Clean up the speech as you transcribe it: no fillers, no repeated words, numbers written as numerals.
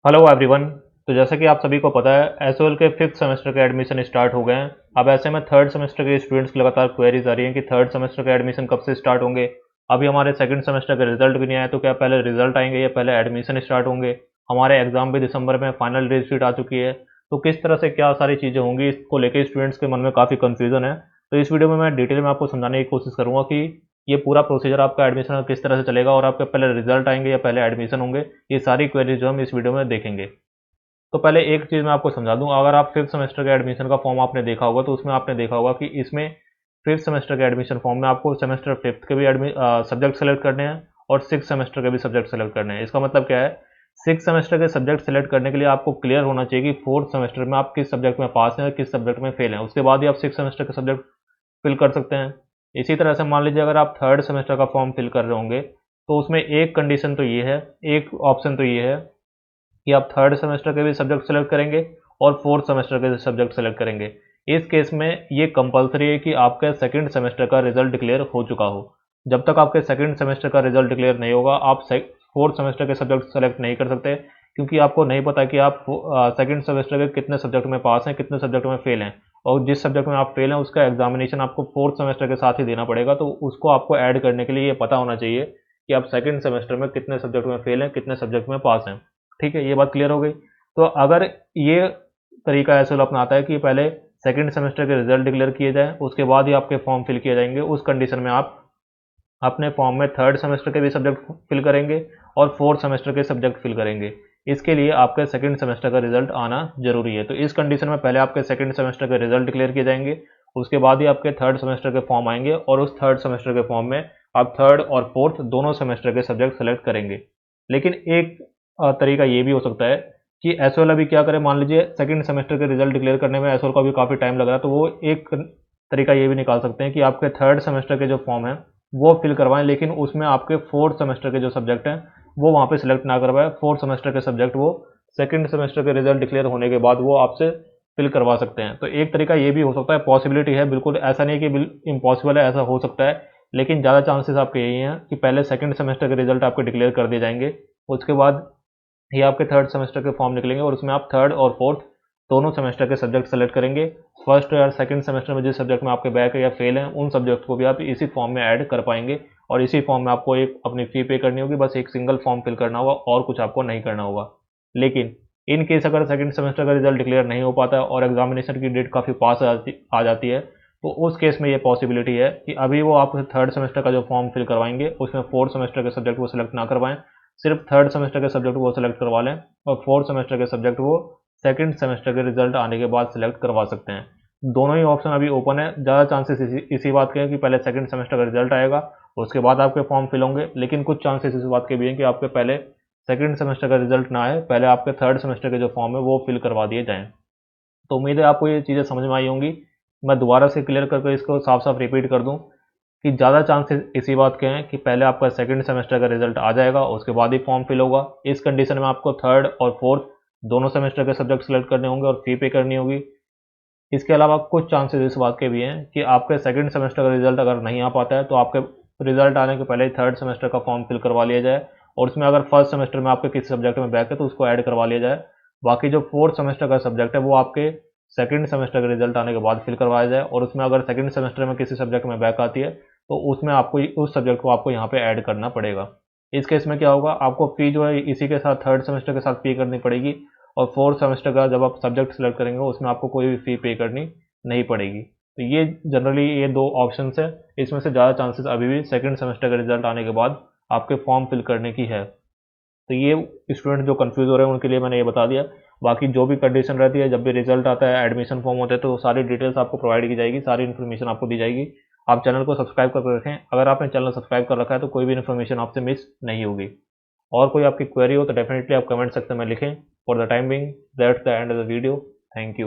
Hello everyone. तो जैसा कि आप सभी को पता है एसओएल के फिफ्थ सेमेस्टर के एडमिशन स्टार्ट हो गए हैं। अब ऐसे में थर्ड सेमेस्टर के स्टूडेंट्स की लगातार क्वेरीज आ रही हैं कि थर्ड सेमेस्टर के एडमिशन कब से स्टार्ट होंगे। अभी हमारे सेकंड सेमेस्टर के रिजल्ट भी नहीं आए, तो क्या पहले रिजल्ट आएंगे या पहले एडमिशन स्टार्ट होंगे। हमारे एग्जाम भी दिसंबर में फाइनल डेट शीट आ चुकी है, तो किस तरह से क्या सारी चीज़ें होंगी इसको लेकर स्टूडेंट्स के मन में काफ़ी कन्फ्यूजन है। तो इस वीडियो में मैं डिटेल में आपको समझाने की कोशिश करूंगा कि ये पूरा प्रोसीजर आपका एडमिशन का किस तरह से चलेगा और आपके पहले रिजल्ट आएंगे या पहले एडमिशन होंगे। ये सारी क्वेरीज जो हम इस वीडियो में देखेंगे। तो पहले एक चीज़ मैं आपको समझा दूं, अगर आप फिफ्थ सेमेस्टर के एडमिशन का फॉर्म आपने देखा होगा तो उसमें आपने देखा होगा कि इसमें फिफ्थ सेमेस्टर के एडमिशन फॉर्म में आपको सेमेस्टर फिफ्थ के भी सब्जेक्ट सेलेक्ट करने हैं और सिक्स सेमेस्टर के भी सब्जेक्ट सेलेक्ट करने हैं। इसका मतलब क्या है, सिक्स सेमेस्टर के सब्जेक्ट सेलेक्ट करने के लिए आपको क्लियर होना चाहिए कि फोर्थ सेमेस्टर में आप किस सब्जेक्ट में पास हैं और किस सब्जेक्ट में फेल हैं। उसके बाद ही आप सिक्स सेमेस्टर के सब्जेक्ट फिल कर सकते हैं। इसी तरह से मान लीजिए अगर आप थर्ड सेमेस्टर का फॉर्म फिल कर रहे होंगे तो उसमें एक कंडीशन तो ये है, एक ऑप्शन तो ये है कि आप थर्ड सेमेस्टर के भी सब्जेक्ट सेलेक्ट करेंगे और फोर्थ सेमेस्टर के सब्जेक्ट सेलेक्ट करेंगे। इस केस में ये कंपलसरी है कि आपका सेकंड सेमेस्टर का रिजल्ट डिक्लेयर हो चुका हो। जब तक आपके सेकंड सेमेस्टर का रिजल्ट डिक्लेयर नहीं होगा आप फोर्थ सेमेस्टर के सब्जेक्ट सेलेक्ट नहीं कर सकते, क्योंकि आपको नहीं पता कि आप सेकंड सेमेस्टर के कितने सब्जेक्ट में पास हैं, कितने सब्जेक्ट में फेल हैं। और जिस सब्जेक्ट में आप फेल हैं उसका एग्जामिनेशन आपको फोर्थ सेमेस्टर के साथ ही देना पड़ेगा, तो उसको आपको ऐड करने के लिए ये पता होना चाहिए कि आप सेकंड सेमेस्टर में कितने सब्जेक्ट में फेल हैं, कितने सब्जेक्ट में पास हैं। ठीक है, ये बात क्लियर हो गई। तो अगर ये तरीका ऐसे अपनाता है कि पहले सेकंड सेमेस्टर के रिजल्ट डिक्लेयर किए जाए उसके बाद ही आपके फॉर्म फिल किए जाएंगे, उस कंडीशन में आप अपने फॉर्म में थर्ड सेमेस्टर के भी सब्जेक्ट फिल करेंगे और फोर्थ सेमेस्टर के सब्जेक्ट फिल करेंगे। इसके लिए आपके सेकंड सेमेस्टर का रिजल्ट आना जरूरी है। तो इस कंडीशन में पहले आपके सेकंड सेमेस्टर के रिजल्ट डिक्लेयर किए जाएंगे, उसके बाद ही आपके थर्ड सेमेस्टर के फॉर्म आएंगे और उस थर्ड सेमेस्टर के फॉर्म में आप थर्ड और फोर्थ दोनों सेमेस्टर के सब्जेक्ट सेलेक्ट करेंगे। लेकिन एक तरीका ये भी हो सकता है कि एसओएल अभी क्या करे, मान लीजिए सेकंड सेमेस्टर के रिजल्ट डिक्लेयर करने में एसओएल को अभी काफ़ी टाइम लग रहा है, तो वो एक तरीका ये भी निकाल सकते हैं कि आपके थर्ड सेमेस्टर के जो फॉर्म है वो फिल करवाएं, लेकिन उसमें आपके फोर्थ सेमेस्टर के जो सब्जेक्ट हैं वो वहाँ पे सिलेक्ट ना करवाएं। फोर्थ सेमेस्टर के सब्जेक्ट वो सेकंड सेमेस्टर के रिजल्ट डिक्लेयर होने के बाद वो आपसे फिल करवा सकते हैं। तो एक तरीका ये भी हो सकता है, पॉसिबिलिटी है, बिल्कुल ऐसा नहीं कि इम्पॉसिबल है, ऐसा हो सकता है। लेकिन ज़्यादा चांसेस आपके यही हैं कि पहले सेकंड सेमेस्टर के रिजल्ट आपके डिक्लेयर कर दिए जाएंगे, उसके बाद ये आपके थर्ड सेमेस्टर के फॉर्म निकलेंगे और उसमें आप थर्ड और फोर्थ दोनों सेमेस्टर के सब्जेक्ट सेलेक्ट करेंगे। फर्स्ट या सेकंड सेमेस्टर में जिस सब्जेक्ट में आपके बैक है या फेल हैं उन सब्जेक्ट को भी आप इसी फॉर्म में ऐड कर पाएंगे और इसी फॉर्म में आपको एक अपनी फ़ी पे करनी होगी। बस एक सिंगल फॉर्म फिल करना होगा और कुछ आपको नहीं करना होगा। लेकिन इन केस अगर सेकंड सेमेस्टर का रिजल्ट डिक्लेयर नहीं हो पाता है और एग्जामिनेशन की डेट काफ़ी पास आ जाती है, तो उस केस में ये पॉसिबिलिटी है कि अभी वो आप थर्ड सेमेस्टर का जो फॉर्म फिल करवाएंगे उसमें फोर्थ सेमेस्टर के सब्जेक्ट वो सिलेक्ट ना करवाएं, सिर्फ थर्ड सेमेस्टर के सब्जेक्ट वो सिलेक्ट करवा लें और फोर्थ सेमेस्टर के सब्जेक्ट वो सेकंड सेमेस्टर के रिजल्ट आने के बाद सिलेक्ट करवा सकते हैं। दोनों ही ऑप्शन अभी ओपन है। ज़्यादा चांसेस इसी बात के हैं कि पहले सेकंड सेमेस्टर का रिजल्ट आएगा उसके बाद आपके फॉर्म फिल होंगे, लेकिन कुछ चांसेस इस बात के भी हैं कि आपके पहले सेकंड सेमेस्टर का रिजल्ट ना आए, पहले आपके थर्ड सेमेस्टर के जो फॉर्म है वो फिल करवा दिए जाएँ। तो उम्मीद है आपको ये चीज़ें समझ में आई होंगी। मैं दोबारा से क्लियर करके इसको साफ साफ रिपीट कर दूँ कि ज़्यादा चांसेस इसी बात के हैं कि पहले आपका सेकंड सेमेस्टर का रिजल्ट आ जाएगा उसके बाद ही फॉर्म फिल होगा। इस कंडीशन में आपको थर्ड और फोर्थ दोनों सेमेस्टर के सब्जेक्ट सेलेक्ट करने होंगे और फी पे करनी होगी। इसके अलावा कुछ चांसेस इस बात के भी हैं कि आपके सेकंड सेमेस्टर का रिजल्ट अगर नहीं आ पाता है तो आपके रिजल्ट आने के पहले ही थर्ड सेमेस्टर का फॉर्म फिल करवा लिया जाए और उसमें अगर फर्स्ट सेमेस्टर में आपके किसी सब्जेक्ट में बैक है तो उसको ऐड करवा लिया जाए। बाकी जो फोर्थ सेमेस्टर का सब्जेक्ट है वो आपके सेकंड सेमेस्टर का रिजल्ट आने के बाद फिल करवाया जाए और उसमें अगर सेकंड सेमेस्टर में किसी सब्जेक्ट में बैक आती है तो उसमें आपको उस सब्जेक्ट को आपको यहाँ पे ऐड करना पड़ेगा। इस केस में क्या होगा, आपको फ़ी जो है इसी के साथ थर्ड सेमेस्टर के साथ पे करनी पड़ेगी और फोर्थ सेमेस्टर का जब आप सब्जेक्ट सेलेक्ट करेंगे उसमें आपको कोई भी फ़ी पे करनी नहीं पड़ेगी। तो ये जनरली ये दो ऑप्शंस है, इसमें से ज़्यादा चांसेस अभी भी सेकंड सेमेस्टर का रिजल्ट आने के बाद आपके फॉर्म फिल करने की है। तो ये स्टूडेंट जो कंफ्यूज हो रहे हैं उनके लिए मैंने ये बता दिया। बाकी जो भी कंडीशन रहती है, जब भी रिजल्ट आता है, एडमिशन फॉर्म होते हैं, तो सारी डिटेल्स आपको प्रोवाइड की जाएगी, सारी इन्फॉर्मेशन आपको दी जाएगी। आप चैनल को सब्सक्राइब करके रखें। अगर आपने चैनल सब्सक्राइब कर रखा है तो कोई भी इन्फॉर्मेशन आपसे मिस नहीं होगी। और कोई आपकी क्वेरी हो तो डेफिनेटली आप कमेंट सेक्शन में लिखें। For the time being that's the end of the video. Thank you.